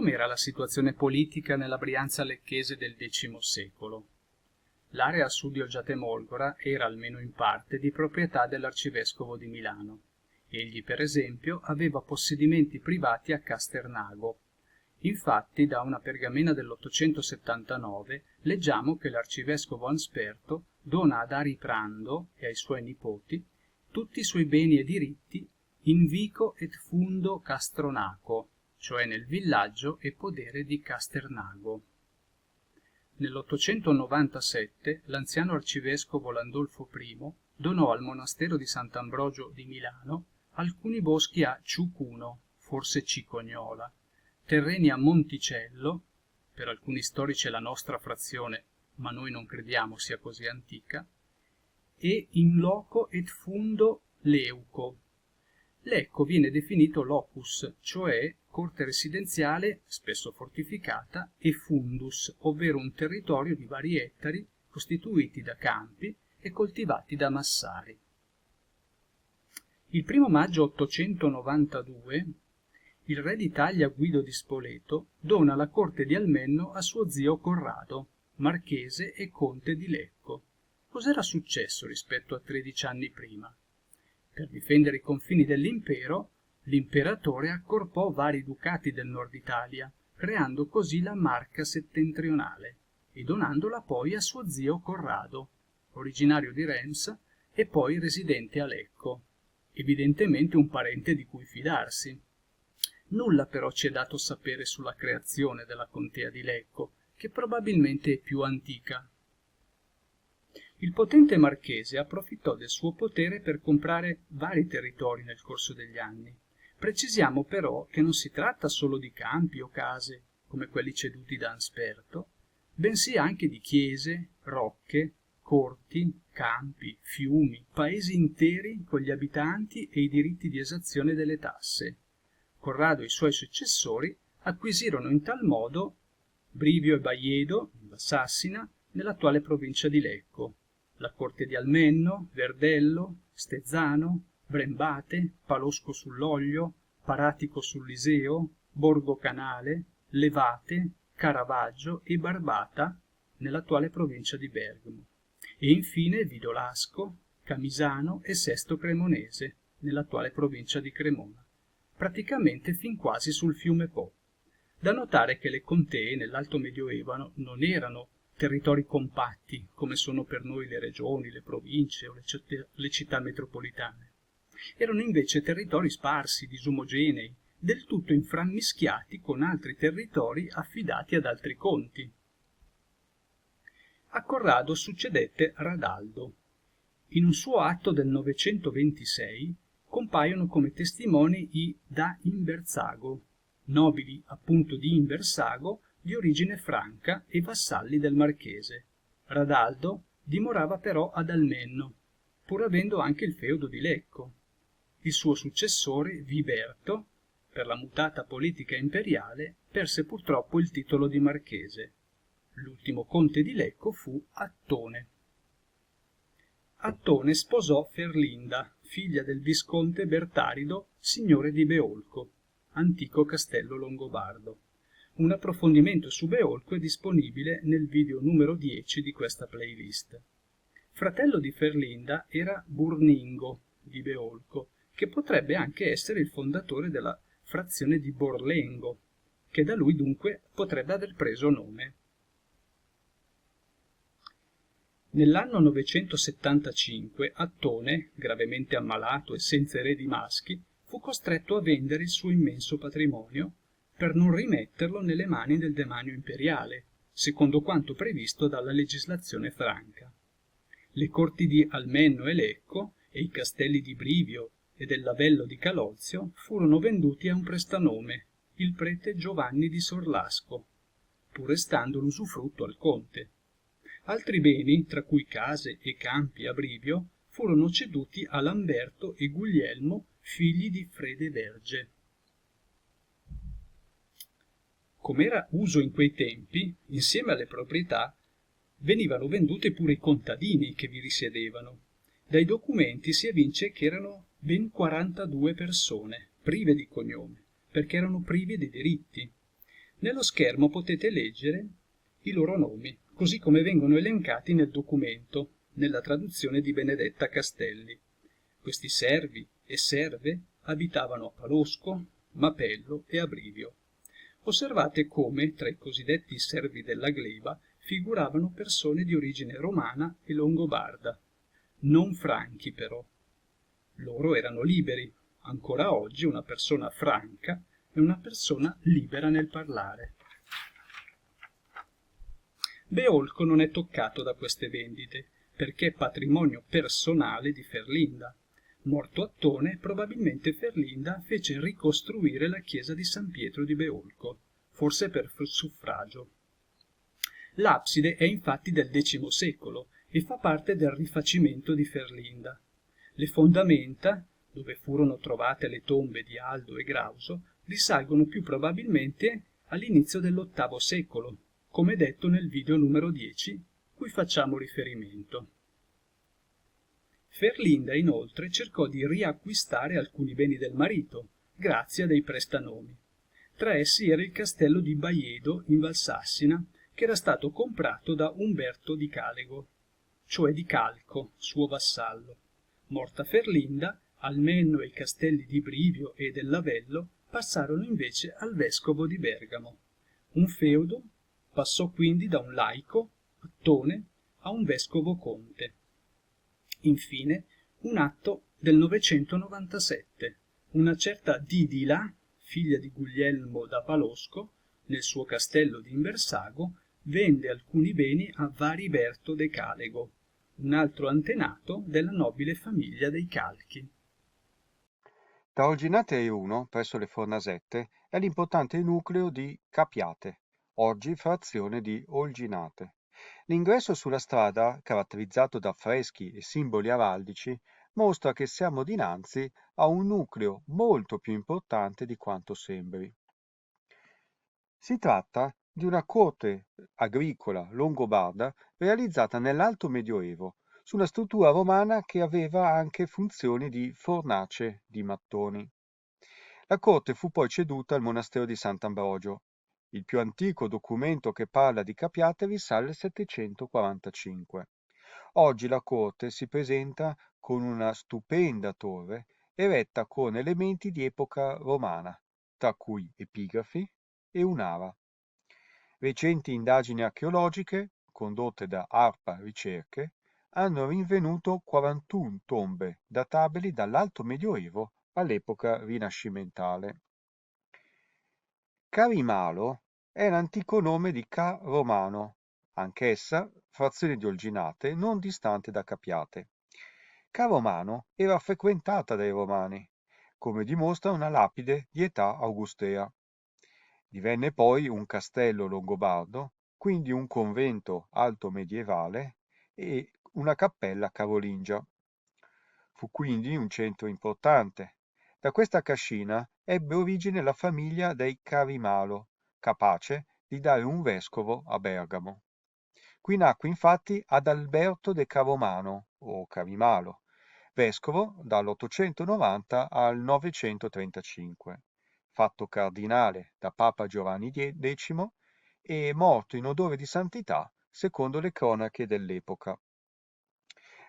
Com'era la situazione politica nella Brianza lecchese del X secolo? L'area a sud di Olgiatemolgora era, almeno in parte, di proprietà dell'arcivescovo di Milano. Egli, per esempio, aveva possedimenti privati a Casternago. Infatti, da una pergamena dell'879 leggiamo che l'arcivescovo Ansperto dona ad Ariprando e ai suoi nipoti tutti i suoi beni e diritti in vico et fundo Castronaco, cioè nel villaggio e podere di Casternago. Nell'897 l'anziano arcivescovo Landolfo I donò al monastero di Sant'Ambrogio di Milano alcuni boschi a Ciucuno, forse Cicognola, terreni a Monticello, per alcuni storici è la nostra frazione, ma noi non crediamo sia così antica, e in loco et fundo Leuco. Lecco viene definito locus, cioè corte residenziale, spesso fortificata, e fundus, ovvero un territorio di vari ettari costituiti da campi e coltivati da massari. Il 1 maggio 892 il re d'Italia Guido di Spoleto dona la corte di Almenno a suo zio Corrado, marchese e conte di Lecco. Cos'era successo rispetto a 13 anni prima? Per difendere i confini dell'impero, l'imperatore accorpò vari ducati del nord Italia, creando così la Marca settentrionale e donandola poi a suo zio Corrado, originario di Reims e poi residente a Lecco, evidentemente un parente di cui fidarsi. Nulla però ci è dato sapere sulla creazione della contea di Lecco, che probabilmente è più antica. Il potente marchese approfittò del suo potere per comprare vari territori nel corso degli anni. Precisiamo però che non si tratta solo di campi o case, come quelli ceduti da Ansperto, bensì anche di chiese, rocche, corti, campi, fiumi, paesi interi con gli abitanti e i diritti di esazione delle tasse. Corrado e i suoi successori acquisirono in tal modo Brivio e Baiedo, in Valsassina, nell'attuale provincia di Lecco, la corte di Almenno, Verdello, Stezzano, Brembate, Palosco sull'Oglio, Paratico sull'Iseo, Borgo Canale, Levate, Caravaggio e Barbata, nell'attuale provincia di Bergamo, e infine Vidolasco, Camisano e Sesto Cremonese, nell'attuale provincia di Cremona, praticamente fin quasi sul fiume Po. Da notare che le contee nell'Alto Medioevo non erano territori compatti, come sono per noi le regioni, le province o le città metropolitane. Erano invece territori sparsi, disomogenei, del tutto inframmischiati con altri territori affidati ad altri conti. A Corrado succedette Radaldo. In un suo atto del 926 compaiono come testimoni i da Imberzago, nobili appunto di Imbersago, di origine franca e vassalli del marchese. Radaldo dimorava però ad Almenno, pur avendo anche il feudo di Lecco. Il suo successore, Viberto, per la mutata politica imperiale, perse purtroppo il titolo di marchese. L'ultimo conte di Lecco fu Attone. Attone sposò Ferlinda, figlia del visconte Bertarido, signore di Beolco, antico castello longobardo. Un approfondimento su Beolco è disponibile nel video numero 10 di questa playlist. Fratello di Ferlinda era Burningo di Beolco, che potrebbe anche essere il fondatore della frazione di Borlengo, che da lui dunque potrebbe aver preso nome. Nell'anno 975 Attone, gravemente ammalato e senza eredi maschi, fu costretto a vendere il suo immenso patrimonio per non rimetterlo nelle mani del demanio imperiale, secondo quanto previsto dalla legislazione franca. Le corti di Almenno e Lecco e i castelli di Brivio e del Lavello di Calozio furono venduti a un prestanome, il prete Giovanni di Sorlasco, pur restando l'usufrutto al conte. Altri beni, tra cui case e campi a Brivio, furono ceduti a Lamberto e Guglielmo, figli di Frede Verge. Come era uso in quei tempi, insieme alle proprietà, venivano vendute pure i contadini che vi risiedevano. Dai documenti si evince che erano ben 42 persone, prive di cognome, perché erano privi dei diritti. Nello schermo potete leggere i loro nomi, così come vengono elencati nel documento, nella traduzione di Benedetta Castelli. Questi servi e serve abitavano a Palosco, Mapello e a Brivio. Osservate come, tra i cosiddetti servi della gleba, figuravano persone di origine romana e longobarda, non franchi però. Loro erano liberi. Ancora oggi una persona franca è una persona libera nel parlare. Beolco non è toccato da queste vendite, perché è patrimonio personale di Ferlinda. Morto Attone, probabilmente Ferlinda fece ricostruire la chiesa di San Pietro di Beolco, forse per suffragio. L'abside è infatti del X secolo e fa parte del rifacimento di Ferlinda. Le fondamenta, dove furono trovate le tombe di Aldo e Grauso, risalgono più probabilmente all'inizio dell'VIII secolo, come detto nel video numero 10, cui facciamo riferimento. Ferlinda inoltre cercò di riacquistare alcuni beni del marito, grazie a dei prestanomi. Tra essi era il castello di Baiedo in Valsassina, che era stato comprato da Umberto di Calego, cioè di Calco, suo vassallo. Morta Ferlinda, Almenno e i castelli di Brivio e del Lavello passarono invece al vescovo di Bergamo. Un feudo passò quindi da un laico, Attone, a un vescovo conte. Infine, un atto del 997, una certa Didila, figlia di Guglielmo da Palosco, nel suo castello di Inversago, vende alcuni beni a Variberto de Calego, un altro antenato della nobile famiglia dei Calchi. Tra Olginate e Uno, presso le Fornasette, è l'importante nucleo di Capiate, oggi frazione di Olginate. L'ingresso sulla strada, caratterizzato da affreschi e simboli araldici, mostra che siamo dinanzi a un nucleo molto più importante di quanto sembri. Si tratta di una corte agricola longobarda realizzata nell'Alto Medioevo, su una struttura romana che aveva anche funzioni di fornace di mattoni. La corte fu poi ceduta al monastero di Sant'Ambrogio. Il più antico documento che parla di Capiate risale al 745. Oggi la corte si presenta con una stupenda torre eretta con elementi di epoca romana, tra cui epigrafi e un'ara. Recenti indagini archeologiche, condotte da ARPA Ricerche, hanno rinvenuto 41 tombe databili dall'Alto Medioevo all'epoca rinascimentale. Carimalo è l'antico nome di Ca Romano, anch'essa frazione di Olginate non distante da Capiate. Ca Romano era frequentata dai Romani, come dimostra una lapide di età augustea. Divenne poi un castello longobardo, quindi un convento alto medievale e una cappella carolingia. Fu quindi un centro importante. Da questa cascina ebbe origine la famiglia dei Carimalo, capace di dare un vescovo a Bergamo. Qui nacque infatti Adalberto de Caromano, o Carimalo, vescovo dall'890 al 935, fatto cardinale da Papa Giovanni X e morto in odore di santità secondo le cronache dell'epoca.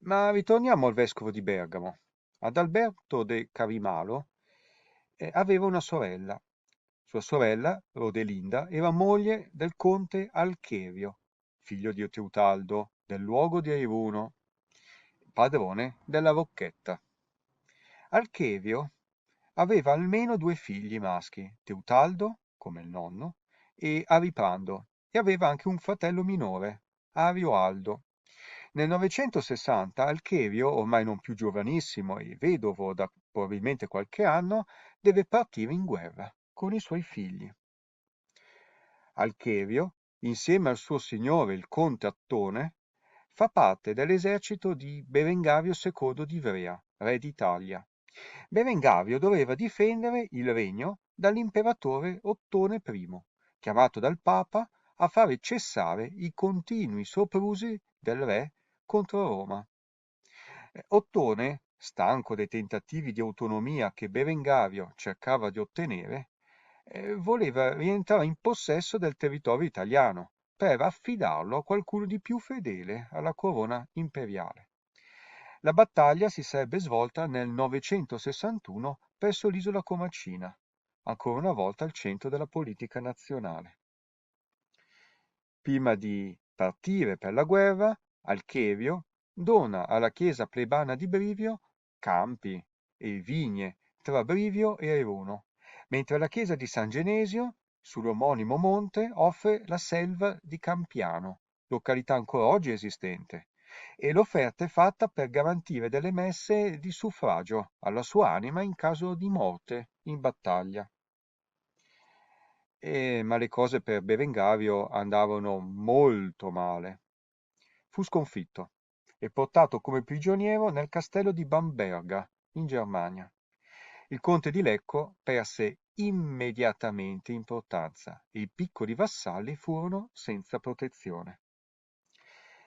Ma ritorniamo al vescovo di Bergamo. Adalberto de Carimalo aveva una sorella. Sua sorella, Rodelinda, era moglie del conte Alcherio, figlio di Teutaldo, del luogo di Airuno, padrone della Rocchetta. Alcherio aveva almeno due figli maschi, Teutaldo, come il nonno, e Ariprando, e aveva anche un fratello minore, Arioaldo. Nel 960 Alcherio, ormai non più giovanissimo e vedovo da probabilmente qualche anno, deve partire in guerra con i suoi figli. Alcherio, insieme al suo signore il conte Attone, fa parte dell'esercito di Berengario II di Ivrea, re d'Italia. Berengario doveva difendere il regno dall'imperatore Ottone I, chiamato dal Papa a fare cessare i continui soprusi del re contro Roma. Ottone, stanco dei tentativi di autonomia che Berengario cercava di ottenere, voleva rientrare in possesso del territorio italiano per affidarlo a qualcuno di più fedele alla corona imperiale. La battaglia si sarebbe svolta nel 961 presso l'isola Comacina, ancora una volta al centro della politica nazionale. Prima di partire per la guerra, Alchevio dona alla chiesa plebana di Brivio campi e vigne tra Brivio e Aeruno, mentre la chiesa di San Genesio, sull'omonimo monte, offre la selva di Campiano, località ancora oggi esistente, e l'offerta è fatta per garantire delle messe di suffragio alla sua anima in caso di morte in battaglia. Ma le cose per Berengario andarono molto male. Fu sconfitto e portato come prigioniero nel castello di Bamberga, in Germania. Il conte di Lecco perse immediatamente importanza e i piccoli vassalli furono senza protezione.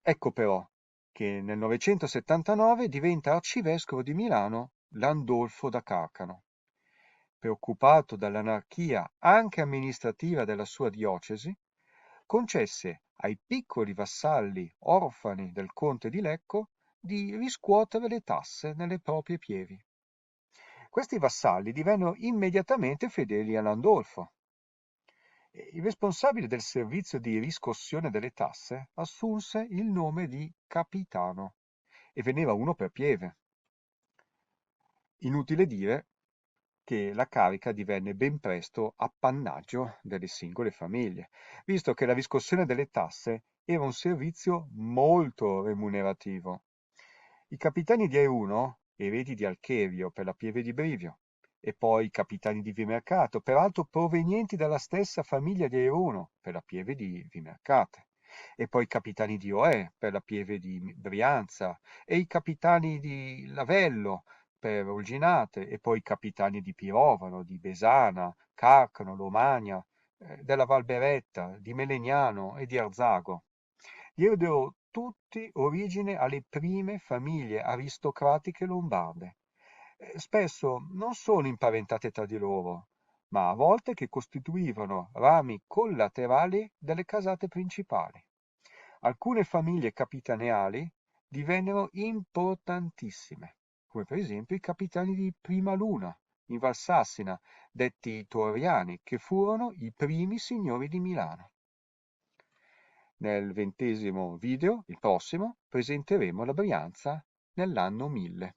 Ecco però che nel 979 diventa arcivescovo di Milano Landolfo da Carcano. Preoccupato dall'anarchia anche amministrativa della sua diocesi, concesse ai piccoli vassalli orfani del conte di Lecco di riscuotere le tasse nelle proprie pievi. Questi vassalli divennero immediatamente fedeli a Landolfo. Il responsabile del servizio di riscossione delle tasse assunse il nome di capitano e veniva uno per pieve. Inutile dire che la carica divenne ben presto appannaggio delle singole famiglie, visto che la riscossione delle tasse era un servizio molto remunerativo. I capitani di Aeruno, eredi di Alchevio per la pieve di Brivio, e poi i capitani di Vimercato, peraltro provenienti dalla stessa famiglia di Aeruno per la pieve di Vimercate, e poi i capitani di Oè per la pieve di Brianza, e i capitani di Lavello per Olginate, e poi i capitani di Pirovano, di Besana, Carcano, Romagna, della Valberetta, di Melegnano e di Arzago. Diedero tutti origine alle prime famiglie aristocratiche lombarde, spesso non solo imparentate tra di loro, ma a volte che costituivano rami collaterali delle casate principali. Alcune famiglie capitaneali divennero importantissime, come per esempio i capitani di Prima Luna, in Valsassina, detti Torriani, che furono i primi signori di Milano. Nel 20° video, il prossimo, presenteremo la Brianza nell'anno 1000.